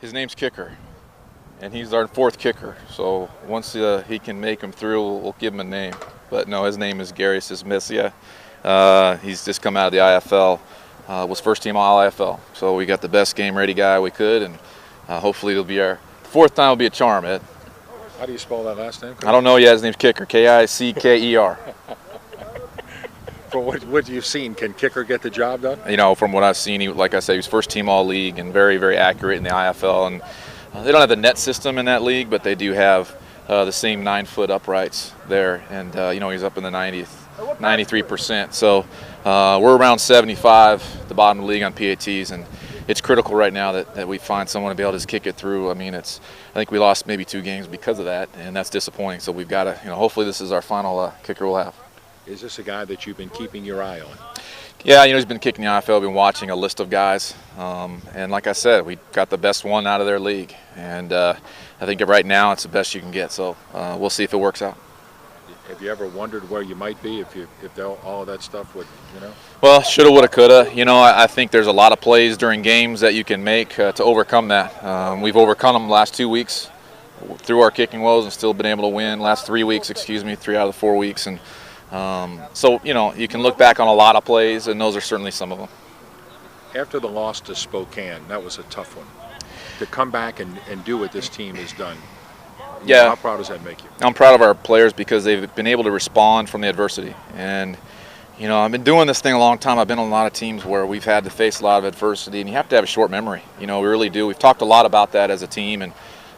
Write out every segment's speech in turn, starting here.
His name's Kicker, and he's our fourth kicker. So once he can make him through, we'll give him a name. But no, his name is Gara Cismesia. He's just come out of the IFL, was first team All-IFL. So we got the best game-ready guy we could, and hopefully it'll be our fourth time will be a charm, Ed. How do you spell that last name? I don't know yet. His name's Kicker, K-I-C-K-E-R. From what you've seen, can Kicker get the job done? You know, from what I've seen, like I said, he was first team All-League and very, very accurate in the IFL. And they don't have the net system in that league, but they do have the same 9-foot uprights there. And, you know, he's up in the 93%. So we're around 75, the bottom of the league on PATs. And it's critical right now that we find someone to be able to just kick it through. I mean, I think we lost maybe 2 games because of that, and that's disappointing. So we've got to, you know, hopefully this is our final kicker we'll have. Is this a guy that you've been keeping your eye on? Yeah, you know, he's been kicking the IFL. I've been watching a list of guys. And like I said, we got the best one out of their league. And I think right now it's the best you can get. So we'll see if it works out. Have you ever wondered where you might be if all of that stuff would, you know? Well, shoulda, woulda, coulda. You know, I think there's a lot of plays during games that you can make to overcome that. We've overcome them the last 2 weeks through our kicking woes and still been able to win. Last 3 weeks, 3 out of the 4 weeks. And so, you know, you can look back on a lot of plays, and those are certainly some of them. After the loss to Spokane, that was a tough one. To come back and do what this team has done, yeah. How proud does that make you? I'm proud of our players because they've been able to respond from the adversity. And, you know, I've been doing this thing a long time. I've been on a lot of teams where we've had to face a lot of adversity, and you have to have a short memory. You know, we really do. We've talked a lot about that as a team, and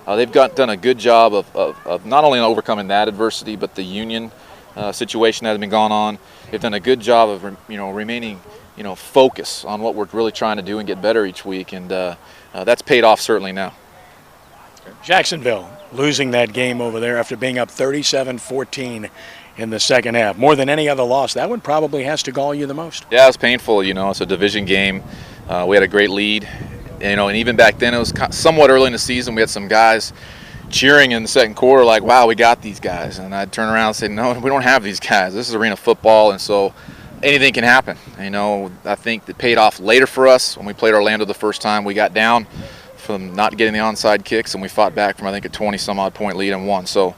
they've done a good job of not only overcoming that adversity, but the union situation that has been going on. They've done a good job of, you know, remaining, you know, focused on what we're really trying to do and get better each week, and that's paid off certainly now. Jacksonville losing that game over there after being up 37-14 in the second half. More than any other loss, that one probably has to gall you the most. Yeah, it was painful. You know, it's a division game. We had a great lead. You know, and even back then it was somewhat early in the season. We had some guys cheering in the second quarter like, wow, we got these guys. And I'd turn around and say, no, we don't have these guys. This is arena football, and so anything can happen. You know, I think it paid off later for us when we played Orlando the first time. We got down from not getting the onside kicks, and we fought back from, I think, a 20-some-odd point lead and won. So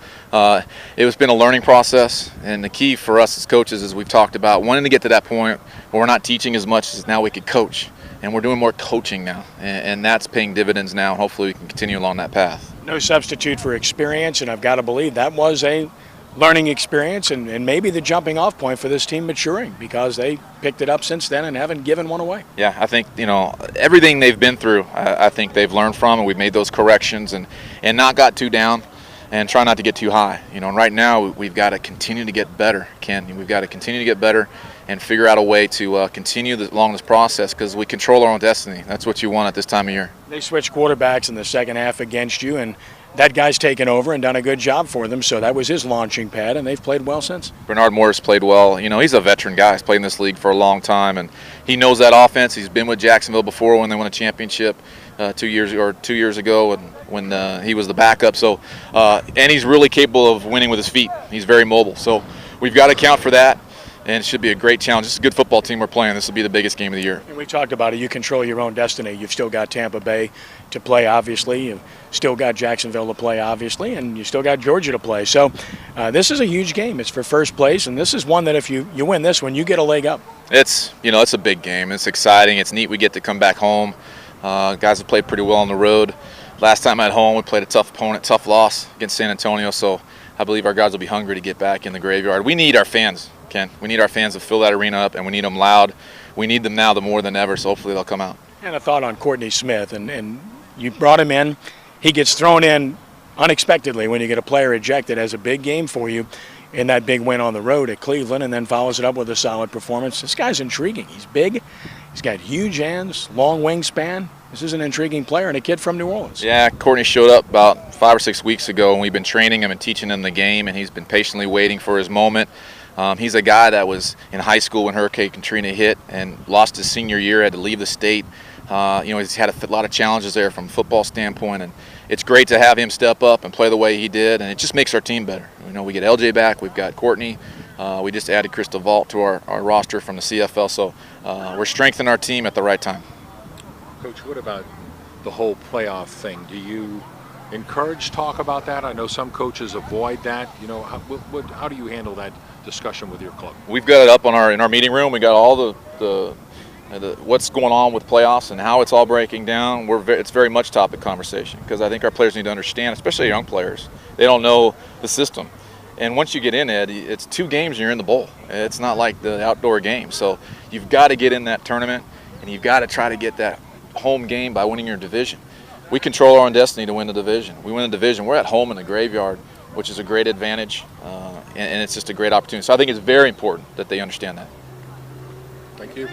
it's been a learning process, and the key for us as coaches is we've talked about wanting to get to that point where we're not teaching as much as now we could coach. And we're doing more coaching now, and that's paying dividends now. Hopefully we can continue along that path. No substitute for experience, and I've got to believe that was a learning experience and maybe the jumping off point for this team maturing, because they picked it up since then and haven't given one away. Yeah, I think, you know, everything they've been through, I think they've learned from, and we've made those corrections and not got too down and try not to get too high. You know, and right now we've got to continue to get better, Ken. We've got to continue to get better and figure out a way to continue along this process, because we control our own destiny. That's what you want at this time of year. They switched quarterbacks in the second half against you, and that guy's taken over and done a good job for them, so that was his launching pad, and they've played well since. Bernard Morris played well. You know, he's a veteran guy. He's played in this league for a long time, and he knows that offense. He's been with Jacksonville before when they won a championship 2 years ago, and when he was the backup. So, and he's really capable of winning with his feet. He's very mobile. So we've got to account for that. And it should be a great challenge. It's a good football team we're playing. This will be the biggest game of the year. And we talked about it. You control your own destiny. You've still got Tampa Bay to play, obviously. You've still got Jacksonville to play, obviously. And you still got Georgia to play. So this is a huge game. It's for first place. And this is one that if you win this one, you get a leg up. It's a big game. It's exciting. It's neat we get to come back home. Guys have played pretty well on the road. Last time at home, we played a tough opponent, tough loss against San Antonio. So I believe our guys will be hungry to get back in the graveyard. We need our fans, Ken. We need our fans to fill that arena up, and we need them loud. We need them now more than ever, so hopefully they'll come out. And a thought on Courtney Smith, and you brought him in. He gets thrown in unexpectedly when you get a player ejected as a big game for you in that big win on the road at Cleveland, and then follows it up with a solid performance. This guy's intriguing. He's big. He's got huge hands, long wingspan. This is an intriguing player and a kid from New Orleans. Yeah, Courtney showed up about 5 or 6 weeks ago, and we've been training him and teaching him the game, and he's been patiently waiting for his moment. He's a guy that was in high school when Hurricane Katrina hit and lost his senior year, had to leave the state. He's had a lot of challenges there from a football standpoint, and it's great to have him step up and play the way he did, and it just makes our team better. You know, we get LJ back, we've got Courtney. We just added Chris DeVault to our roster from the CFL, so we're strengthening our team at the right time. Coach, what about the whole playoff thing. Do you encourage talk about that? I know some coaches avoid that. You know, how do you handle that discussion with your club? We've got it up on in our meeting room. We got all the what's going on with playoffs and how it's all breaking down. It's very much topic conversation because I think our players need to understand, especially young players. They don't know the system. And once you get in it, it's 2 games and you're in the bowl. It's not like the outdoor game. So you've got to get in that tournament, and you've got to try to get that home game by winning your division. We control our own destiny to win the division. We win the division. We're at home in the graveyard, which is a great advantage, and it's just a great opportunity. So I think it's very important that they understand that. Thank you.